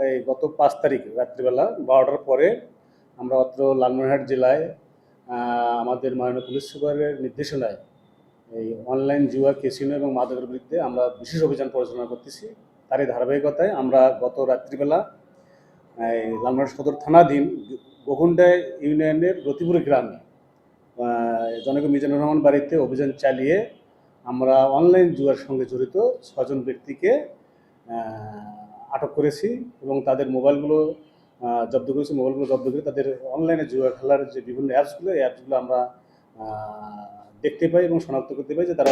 এই গত 5 তারিখ রাত্রিবেলা 12টার পরে আমরা অত্র লালমনিরহাট জেলায় আমাদের মাননীয় পুলিশ সুপারের নির্দেশনায় এই অনলাইন জুয়া, ক্যাসিনো এবং মাদকের বিরুদ্ধে আমরা বিশেষ অভিযান পরিচালনা করতেছি। তারই ধারাবাহিকতায় আমরা গত রাত্রিবেলা এই লালমনিরহাট সদর থানাধীন বকুন্ডা ইউনিয়নের রতিপুর গ্রামে জনক মিজানুর রহমান বাড়িতে অভিযান চালিয়ে আমরা অনলাইন জুয়ার সঙ্গে জড়িত 6 জন ব্যক্তিকে আটক করেছি এবং তাদের মোবাইলগুলো জব্দ করেছি। মোবাইলগুলো জব্দ করে তাদের অনলাইনে জুয়া খেলার যে বিভিন্ন অ্যাপসগুলো, এই অ্যাপসগুলো আমরা দেখতে পাই এবং শনাক্ত করতে পাই যে তারা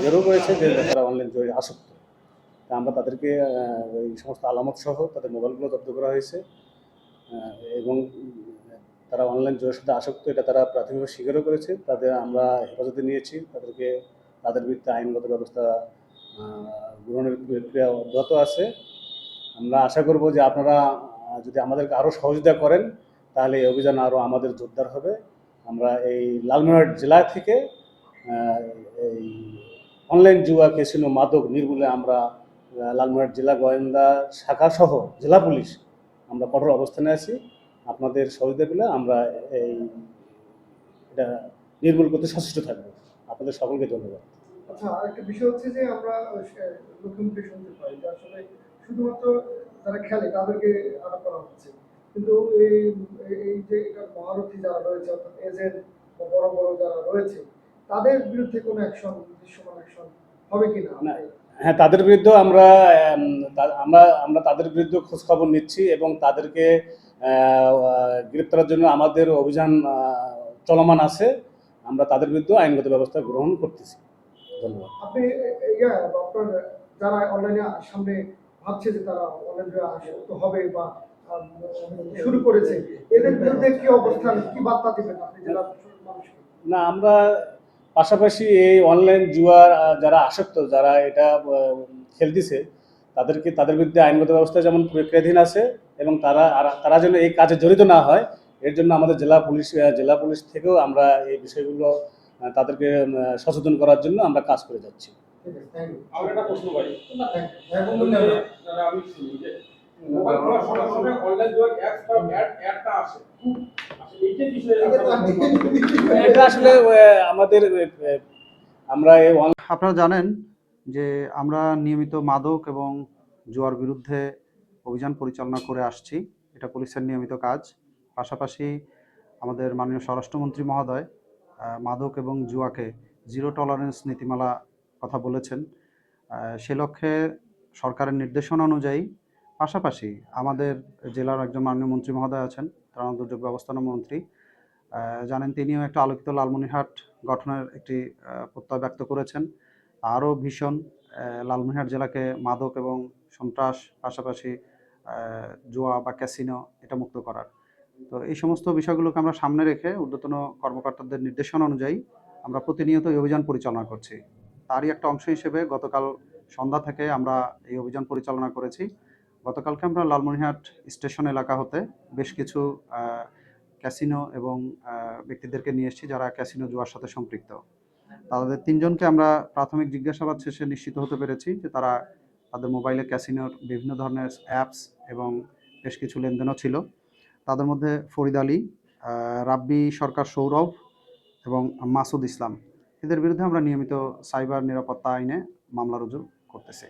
বেরো করেছে যে তারা অনলাইন জুয়ায় আসক্ত। তা আমরা তাদেরকে এই সমস্ত আলামত সহ তাদের মোবাইলগুলো জব্দ করা হয়েছে এবং তারা অনলাইন জুয়ার সাথে আসক্ত এটা তারা প্রাথমিকভাবে স্বীকারও করেছে। তাদের আমরা হেফাজতে নিয়েছি, তাদের বিরুদ্ধে আইনগত ব্যবস্থা গ্রহণের প্রক্রিয়া অব্যাহত আছে। আমরা আশা করব যে আপনারা যদি আমাদেরকে আরও সহযোগিতা করেন তাহলে এই অভিযান আরও আমাদের জোরদার হবে। আমরা এই লালমনিরহাট জেলা থেকে এই অনলাইন জুয়া, ক্যাসিনো, মাদক নির্মূলে আমরা লালমনিরহাট জেলা গোয়েন্দা শাখা সহ জেলা পুলিশ আমরা কঠোর অবস্থানে আছি। আপনাদের সহযোগিতা পেলে আমরা এটা নির্মূল করতে সচেষ্ট থাকবো। আপনাদের সকলকে ধন্যবাদ। আচ্ছা, আরেকটা বিষয় হচ্ছে যে আমরা লোকের মুখে শুনতে পাই যে আসলে শুধুমাত্র যারা খেলে তাদেরকে আটক করা হচ্ছে, কিন্তু এই যে এটা মহারথী যারা রয়েছে অর্থাৎ এজেন্ট বা বড় বড় যারা রয়েছে তাদের বিরুদ্ধে কোনো অ্যাকশন, দৃশ্যমান অ্যাকশন হবে কিনা? হ্যাঁ, তাদের বিরুদ্ধেও আমরা তাদের বিরুদ্ধে খোঁজখবর নিচ্ছি এবং তাদেরকে গ্রেপ্তারের জন্য আমাদের অভিযান চলমান আছে। আমরা তাদের বিরুদ্ধে আইনগত ব্যবস্থা গ্রহণ করতেছি। ধন্যবাদ। আপনি আপনার যারা অনলাইনে সামনে ভাবছে যে তারা অনলাইনে আসক্ত হবে বা শুরু করেছে, এদের বিরুদ্ধে কি অবস্থান, কি বার্তা দিবেন আপনি জেলার মানুষকে? না, আমরা পাশাপাশি এই অনলাইন জুয়া যারা আসক্ত, যারা এটা খেলতেছে, তাদের বিরুদ্ধে আইনগত ব্যবস্থা যেমন প্রক্রিয়াধীন আছে এবং তারা যেন এই কাজে জড়িত না হয়, এর জন্য আমাদের জেলা পুলিশ থেকেও আমরা এই বিষয়গুলো তাদেরকে সচেতন করার জন্য আমরা কাজ করে যাচ্ছি। আমার একটা প্রশ্ন ভাই, আমি শুনি যে অনলাইন জুয়ার অ্যাডটা আসে, এটা আসলে আপনারা জানেন যে আমরা নিয়মিত মাদক এবং জুয়ার বিরুদ্ধে অভিযান পরিচালনা করে আসছি। এটা পুলিশের নিয়মিত কাজ। পাশাপাশি আমাদের মাননীয় স্বরাষ্ট্রমন্ত্রী মহোদয় মাদক এবং জুয়াকে জিরো টলারেন্স নীতিমালা কথা বলেছেন। সে লক্ষ্যে সরকারের নির্দেশনা অনুযায়ী পাশাপাশি আমাদের জেলার একজন মাননীয় মন্ত্রী মহোদয় আছেন, ত্রাণ দুর্যোগ ব্যবস্থাপনা মন্ত্রী, জানেন তিনিও একটা আলোকিত লালমনিরহাট গঠনের একটি প্রত্যয় ব্যক্ত করেছেন। আরও ভীষণ লালমনিরহাট জেলাকে মাদক এবং সন্ত্রাস, পাশাপাশি জুয়া বা ক্যাসিনো এটা মুক্ত করার। তো এই সমস্ত বিষয়গুলোকে আমরা সামনে রেখে ঊর্ধ্বতন কর্মকর্তাদের নির্দেশনা অনুযায়ী আমরা প্রতিনিয়ত এই অভিযান পরিচালনা করছি। তারই একটা অংশ হিসেবে গতকাল সন্ধ্যা থেকে আমরা এই অভিযান পরিচালনা করেছি। গতকালকে আমরা লালমনিরহাট স্টেশন এলাকা হতে বেশ কিছু ক্যাসিনো এবং ব্যক্তিদেরকে নিয়ে এসেছি যারা ক্যাসিনো জুয়ার সাথে সম্পৃক্ত। তাদের 3 জনকে আমরা প্রাথমিক জিজ্ঞাসাবাদ শেষে নিশ্চিত হতে পেরেছি যে তারা তাদের মোবাইলে ক্যাসিনোর বিভিন্ন ধরনের অ্যাপস এবং বেশ কিছু লেনদেনও ছিল। তাদের মধ্যে ফরিদ আলী, রাব্বি সরকার সৌরভ এবং মাসুদ ইসলাম, এদের বিরুদ্ধে আমরা নিয়মিত সাইবার নিরাপত্তা আইনে মামলা রুজু করতেছি।